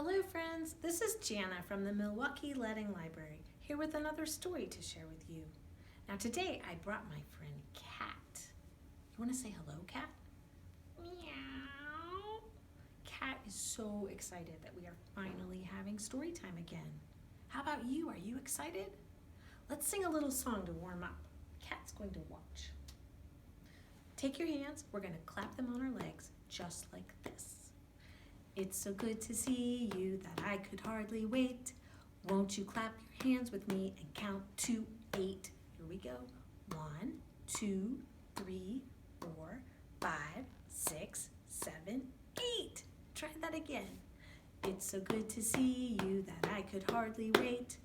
Hello friends, this is Jana from the Milwaukee Letting Library, here with another story to share with you. Now today I brought my friend Cat. You want to say hello, Cat? Meow. Cat is so excited that we are finally having story time again. How about you? Are you excited? Let's sing a little song to warm up. Cat's going to watch. Take your hands, we're going to clap them on our legs just like this. It's so good to see you that I could hardly wait. Won't you clap your hands with me and count to 8? Here we go. 1, 2, 3, 4, 5, 6, 7, 8. Try that again. It's so good to see you that I could hardly wait.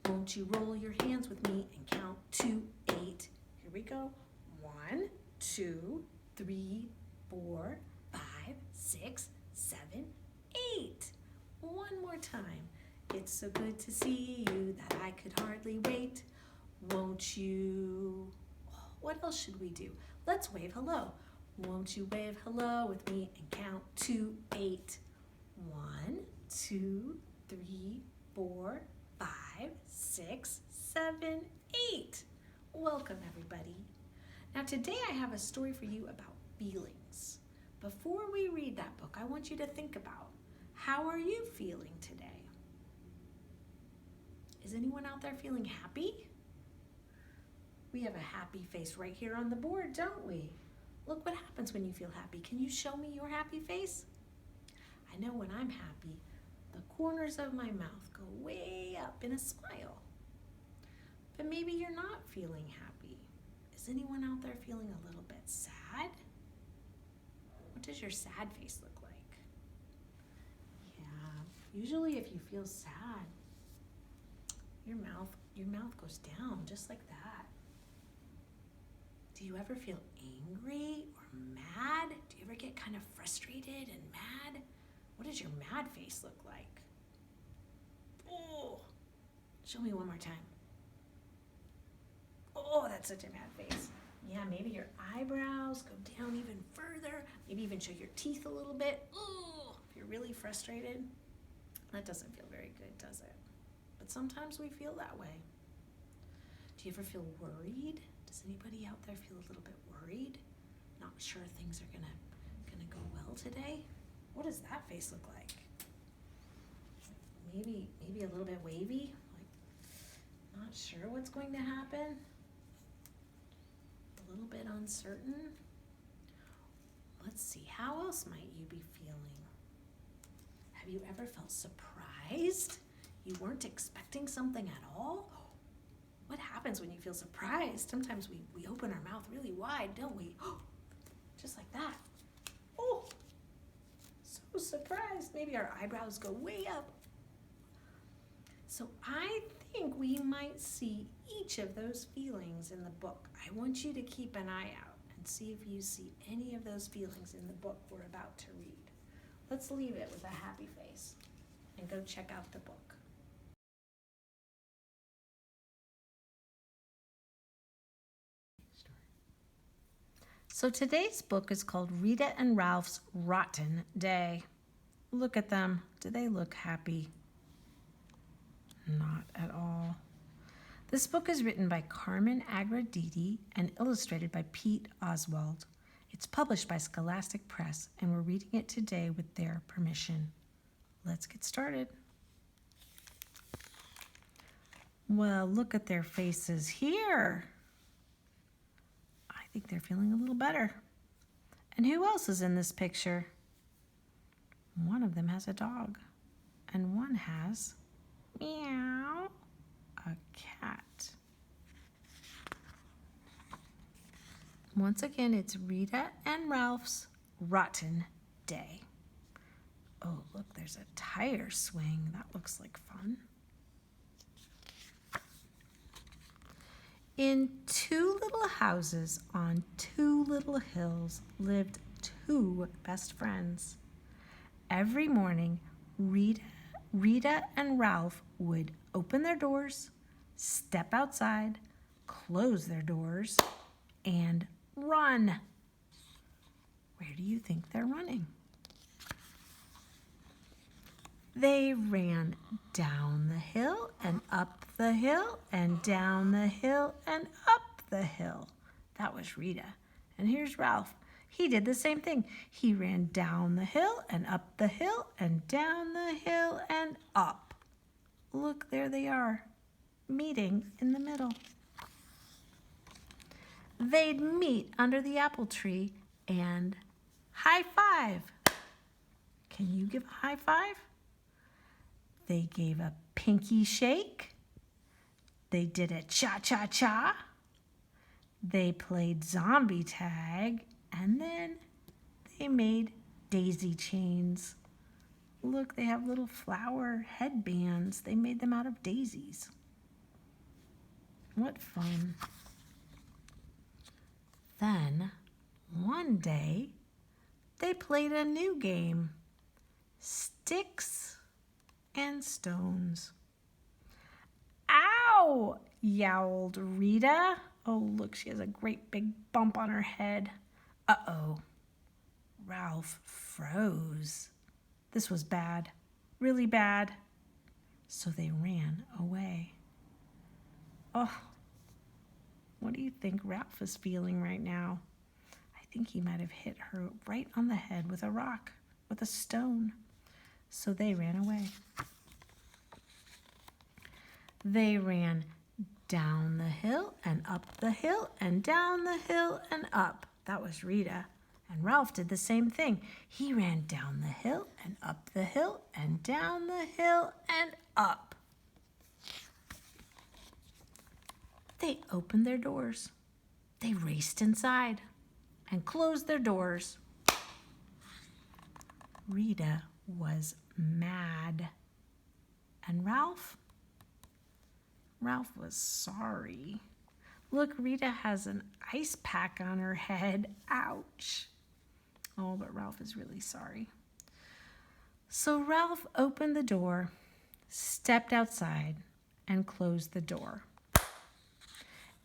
Won't you roll your hands with me and count to 8? Here we go. 1, 2, 3, 4, 5, 6, 7, 8. One more time. It's so good to see you that I could hardly wait. Won't you... What else should we do? Let's wave hello. Won't you wave hello with me and count to 8? 1, 2, 3, 4, 5, 6, 7, 8. Welcome, everybody. Now today I have a story for you about feelings. Before we read that book, I want you to think about, how are you feeling today? Is anyone out there feeling happy? We have a happy face right here on the board, don't we? Look what happens when you feel happy. Can you show me your happy face? I know when I'm happy, the corners of my mouth go way up in a smile. But maybe you're not feeling happy. Is anyone out there feeling a little bit sad? What does your sad face look like? Yeah, usually if you feel sad, your mouth goes down just like that. Do you ever feel angry or mad? Do you ever get kind of frustrated and mad? What does your mad face look like? Oh, show me one more time. Oh, that's such a mad face. Yeah, maybe your eyebrows go down even further. Maybe even show your teeth a little bit. Oh, if you're really frustrated, that doesn't feel very good, does it? But sometimes we feel that way. Do you ever feel worried? Does anybody out there feel a little bit worried? Not sure things are gonna go well today? What does that face look like? Maybe a little bit wavy, like not sure what's going to happen. A little bit uncertain. Let's see, how else might you be feeling? Have you ever felt surprised? You weren't expecting something at all? What happens when you feel surprised? Sometimes we open our mouth really wide, don't we? Just like that. Oh, so surprised. Maybe our eyebrows go way up. So I think we might see each of those feelings in the book. I want you to keep an eye out and see if you see any of those feelings in the book we're about to read. Let's leave it with a happy face and go check out the book. So today's book is called Rita and Ralph's Rotten Day. Look at them. Do they look happy? Not at all. This book is written by Carmen, Agra, Deedy, and illustrated by Pete Oswald. It's published by Scholastic Press, and we're reading it today with their permission. Let's get started. Well, look at their faces here. I think they're feeling a little better. And who else is in this picture? One of them has a dog, and one has... meow, a cat. Once again, it's Rita and Ralph's Rotten Day. Oh, look, there's a tire swing. That looks like fun. In 2 little houses on 2 little hills lived 2 best friends. Every morning, Rita and Ralph would open their doors, step outside, close their doors, and run. Where do you think they're running? They ran down the hill and up the hill and down the hill and up the hill. That was Rita. And here's Ralph. He did the same thing. He ran down the hill and up the hill and down the hill and up. Look, there they are, meeting in the middle. They'd meet under the apple tree and high five. Can you give a high five? They gave a pinky shake. They did a cha-cha-cha. They played zombie tag, and then they made daisy chains. Look, they have little flower headbands. They made them out of daisies. What fun. Then, one day, they played a new game, Sticks and Stones. Ow! Yowled Rita. Oh, look, she has a great big bump on her head. Uh-oh. Ralph froze. This was bad, really bad. So they ran away. Oh, what do you think Ralph is feeling right now? I think he might have hit her right on the head with a rock, with a stone. So they ran away. They ran down the hill and up the hill and down the hill and up. That was Rita. And Ralph did the same thing. He ran down the hill and up the hill and down the hill and up. They opened their doors. They raced inside and closed their doors. Rita was mad. And Ralph was sorry. Look, Rita has an ice pack on her head. Ouch. Oh, but Ralph is really sorry. So Ralph opened the door, stepped outside, and closed the door.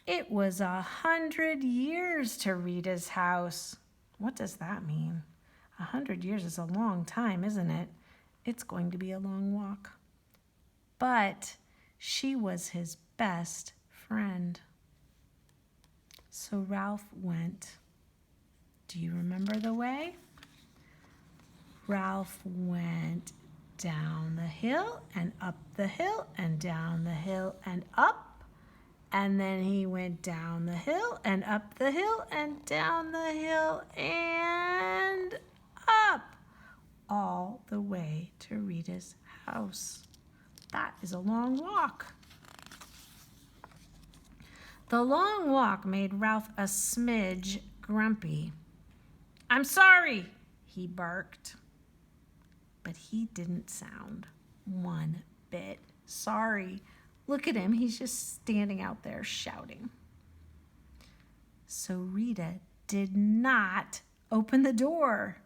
It was 100 years to Rita's house. What does that mean? 100 years is a long time, isn't it? It's going to be a long walk. But she was his best friend. So Ralph went. Do you remember the way? Ralph went down the hill and up the hill and down the hill and up. And then he went down the hill and up the hill and down the hill and up. All the way to Rita's house. That is a long walk. The long walk made Ralph a smidge grumpy. "I'm sorry," he barked. But he didn't sound one bit sorry. Look at him, he's just standing out there shouting. So Rita did not open the door.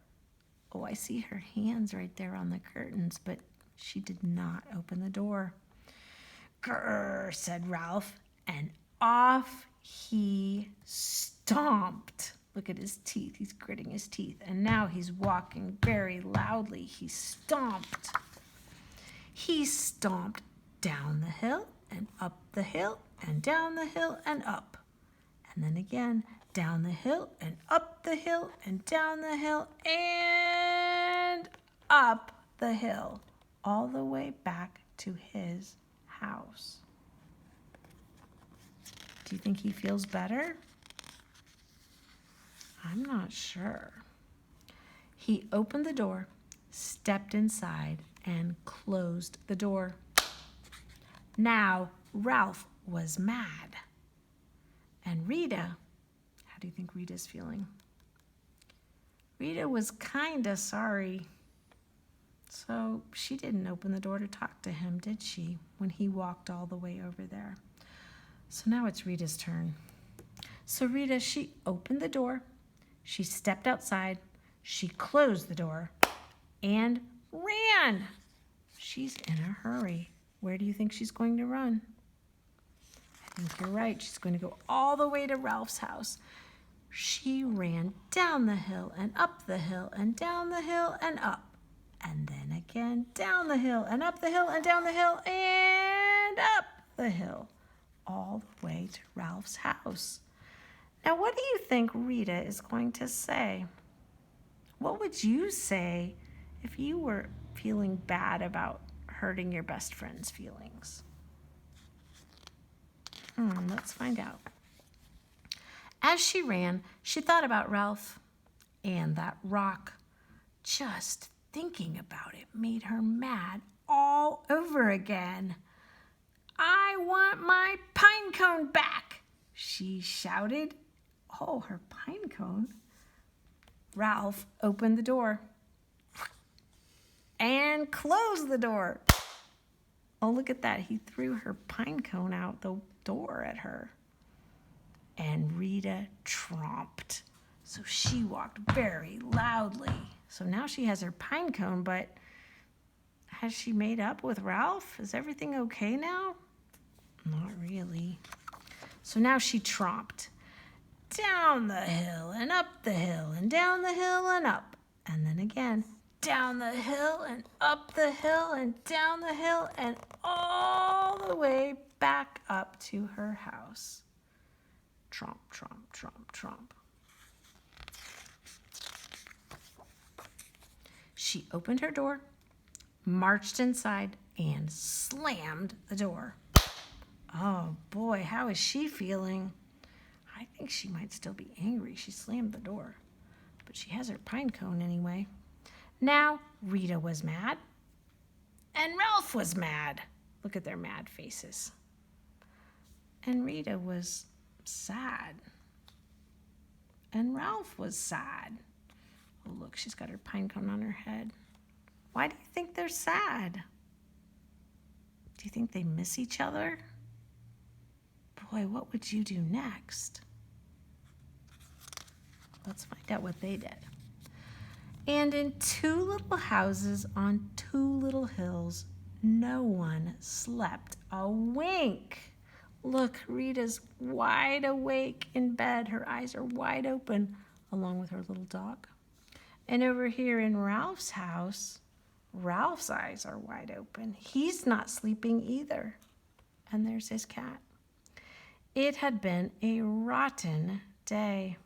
Oh, I see her hands right there on the curtains, but she did not open the door. "Grrr," said Ralph, and off he stomped. Look at his teeth. He's gritting his teeth. And now he's walking very loudly. He stomped. He stomped down the hill and up the hill and down the hill and up. And then again, down the hill and up the hill and down the hill and up the hill. All the way back to his house. Do you think he feels better? I'm not sure. He opened the door, stepped inside, and closed the door. Now, Ralph was mad. And Rita, how do you think Rita's feeling? Rita was kinda sorry. So she didn't open the door to talk to him, did she, when he walked all the way over there? So now it's Rita's turn. So Rita, she opened the door, she stepped outside, she closed the door, and ran. She's in a hurry. Where do you think she's going to run? I think you're right. She's going to go all the way to Ralph's house. She ran down the hill and up the hill and down the hill and up. And then again, down the hill and up the hill and down the hill and up the hill, all the way to Ralph's house. Now, what do you think Rita is going to say? What would you say if you were feeling bad about hurting your best friend's feelings? Let's find out. As she ran, she thought about Ralph and that rock. Just thinking about it made her mad all over again. "I want my pine cone back," she shouted. Oh, her pine cone. Ralph opened the door and closed the door. Oh, look at that. He threw her pine cone out the door at her. And Rita tromped. So she walked very loudly. So now she has her pine cone, but has she made up with Ralph? Is everything okay now? Not really. So now she tromped. Down the hill and up the hill and down the hill and up. And then again, down the hill and up the hill and down the hill and all the way back up to her house. Tromp, tromp, tromp, tromp. She opened her door, marched inside, and slammed the door. Oh boy, how is she feeling? I think she might still be angry. She slammed the door, but she has her pine cone anyway. Now Rita was mad, and Ralph was mad. Look at their mad faces. And Rita was sad, and Ralph was sad. Oh, look, she's got her pine cone on her head. Why do you think they're sad? Do you think they miss each other? Boy, what would you do next? Let's find out what they did. And in two little houses on two little hills, no one slept a wink. Look, Rita's wide awake in bed. Her eyes are wide open, along with her little dog. And over here in Ralph's house, Ralph's eyes are wide open. He's not sleeping either. And there's his cat. It had been a rotten day.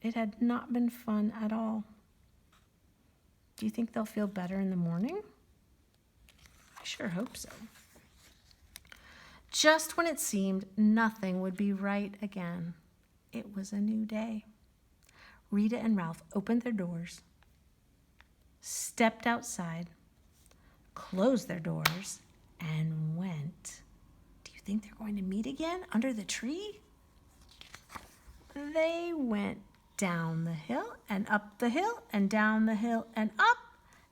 It had not been fun at all. Do you think they'll feel better in the morning? I sure hope so. Just when it seemed nothing would be right again, it was a new day. Rita and Ralph opened their doors, stepped outside, closed their doors, and went. Do you think they're going to meet again under the tree? They went down the hill and up the hill and down the hill and up,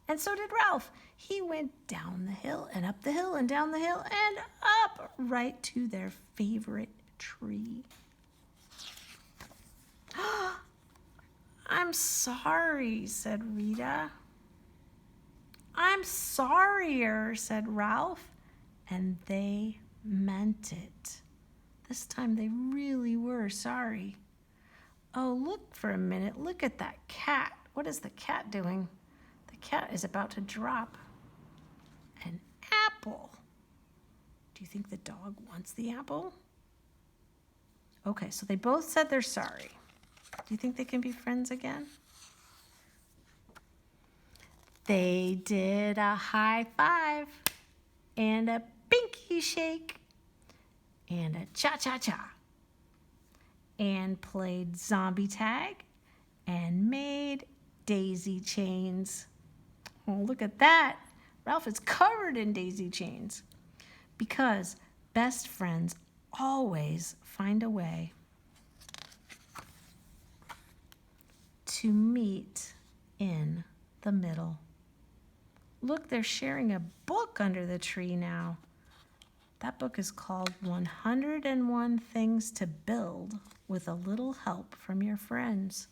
and so did Ralph. He went down the hill and up the hill and down the hill and up right to their favorite tree. "I'm sorry," said Rita. "I'm sorrier," said Ralph, and they meant it. This time they really were sorry. Oh, look for a minute. Look at that cat. What is the cat doing? The cat is about to drop an apple. Do you think the dog wants the apple? Okay, so they both said they're sorry. Do you think they can be friends again? They did a high five and a pinky shake and a cha-cha-cha and played zombie tag and made daisy chains. Oh, look at that. Ralph is covered in daisy chains because best friends always find a way to meet in the middle. Look, they're sharing a book under the tree now. That book is called 101 Things to Build with a Little Help from Your Friends.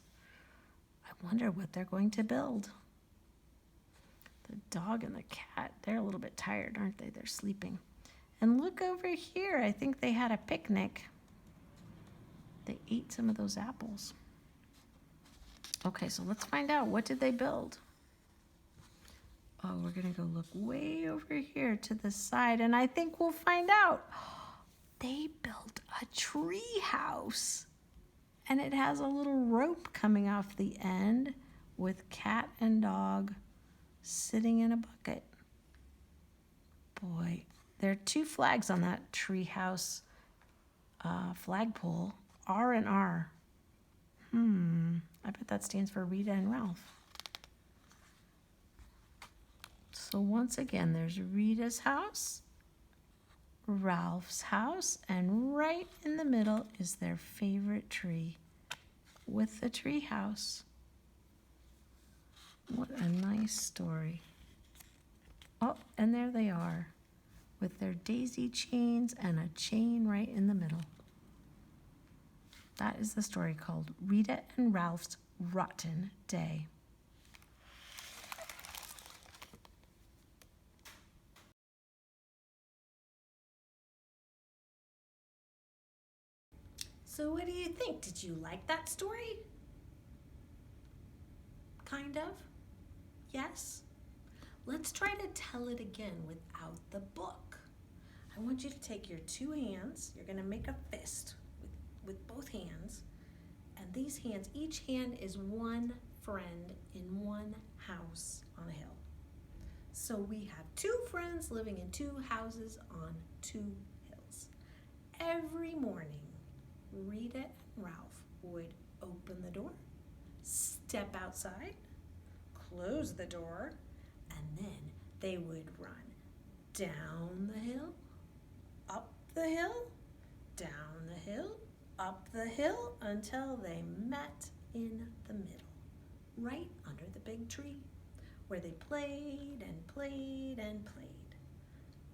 I wonder what they're going to build. The dog and the cat, they're a little bit tired, aren't they? They're sleeping. And look over here. I think they had a picnic. They ate some of those apples. Okay, so let's find out. What did they build? Oh, we're gonna go look way over here to the side, and I think we'll find out. They built a tree house, and it has a little rope coming off the end with cat and dog sitting in a bucket. Boy, there are two flags on that tree house flagpole, R and R. I bet that stands for Rita and Ralph. So once again, there's Rita's house, Ralph's house, and right in the middle is their favorite tree with the tree house. What a nice story. Oh, and there they are with their daisy chains and a chain right in the middle. That is the story called Rita and Ralph's Rotten Day. So what do you think? Did you like that story? Kind of? Yes? Let's try to tell it again without the book. I want you to take your two hands. You're going to make a fist with both hands. And these hands, each hand is one friend in one house on a hill. So we have two friends living in two houses on two hills. Every morning, Rita and Ralph would open the door, step outside, close the door, and then they would run down the hill, up the hill, down the hill, up the hill, until they met in the middle, right under the big tree, where they played and played and played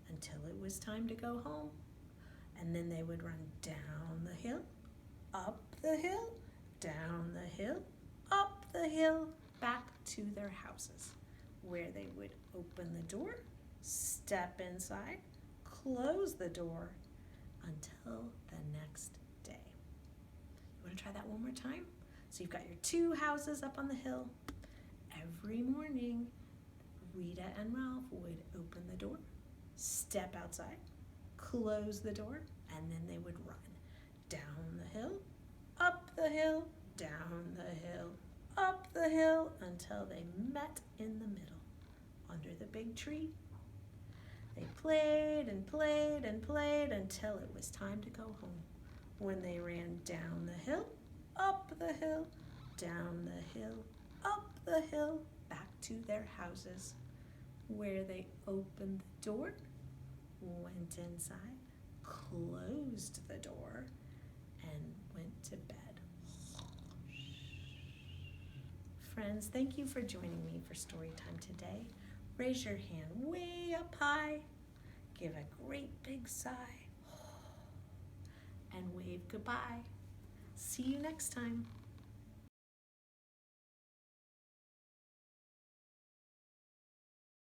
until it was time to go home. And then they would run down the hill, up the hill, down the hill, up the hill, back to their houses, where they would open the door, step inside, close the door until the next day. You want to try that one more time? So you've got your two houses up on the hill. Every morning, Rita and Ralph would open the door, step outside, close the door, and then they would run down the hill, up the hill, down the hill, up the hill, until they met in the middle, under the big tree. They played and played and played until it was time to go home, when they ran down the hill, up the hill, down the hill, up the hill, back to their houses, where they opened the door, went inside, closed the door, and went to bed. Friends, thank you for joining me for Storytime today. Raise your hand way up high, give a great big sigh, and wave goodbye. See you next time.